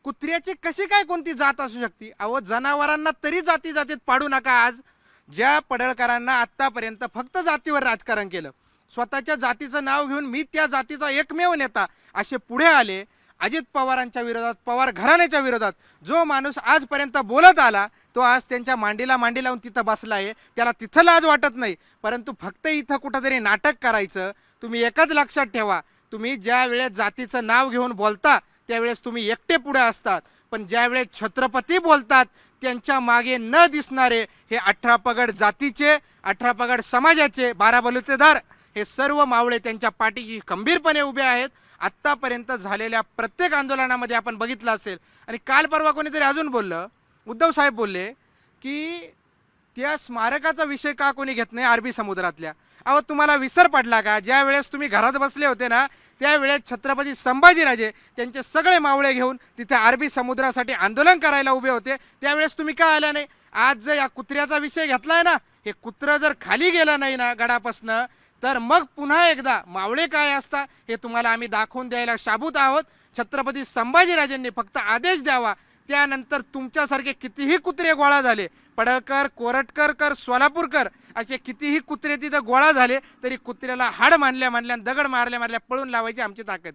कुत्र्याची कशी काय कोणती जात असू शकते? अहो, जनावरांना तरी जाती जातीत पाडू नका. आज ज्या पडळकरांना आत्तापर्यंत फक्त जातीवर राजकारण केलं, स्वतःच्या जातीचं नाव घेऊन मी त्या जातीचा एकमेव नेता असे पुढे आले. अजित पवारांच्या विरोधात, पवार घराण्याच्या विरोधात जो माणूस आजपर्यंत बोलत आला तो आज त्यांच्या मांडीला मांडी लावून तिथं बसला आहे. त्याला तिथं लाज वाटत नाही, परंतु फक्त इथं कुठंतरी नाटक करायचं. तुम्ही एकच लक्षात ठेवा, तुम्ही ज्या वेळेस जातीचं नाव घेऊन बोलता त्यावेळेस तुम्ही एकटे पुढे असतात, पण ज्यावेळेस छत्रपती बोलतात त्यांच्या मागे न दिसणारे हे 18 पगड जातीचे, 18 पगड समाजाचे 12 बलुतेदार हे सर्व मावळे त्यांच्या पाठीशी खंबीरपणे उभे आहेत. आत्तापर्यंत झालेल्या प्रत्येक आंदोलनामध्ये आपण बघितलं असेल. आणि काल परवा कोणीतरी अजून बोललं, उद्धव साहेब बोलले की त्या स्मारकाचा विषय का कोणी घेत नाही अरबी समुद्रातल्या. अहो, तुम्हाला विसर पडला का? ज्या वेळेस तुम्ही घरात बसले होते ना त्यावेळेस छत्रपती संभाजीराजे त्यांचे सगळे मावळे घेऊन तिथे अरबी समुद्रासाठी आंदोलन करायला उभे होते. त्यावेळेस तुम्ही का आला नाही? आज जर या कुत्र्याचा विषय घेतलाय ना, हे कुत्रं जर खाली गेलं नाही ना गडापासनं, तर मग पुन्हा एकदा मावळे काय असता हे तुम्हाला आम्ही दाखवून द्यायला शाबूत आहोत. छत्रपती संभाजीराजेंनी फक्त आदेश द्यावा, त्यानंतर तुमच्यासारखे कितीही कुत्रे गोळा झाले, पडळकर, कोरटकर, सोलापूरकर असे कितीही कुत्रे तिथं गोळा झाले तरी कुत्र्याला हाड मानल्या दगड मारल्या पळून लावायची आमची ताकद.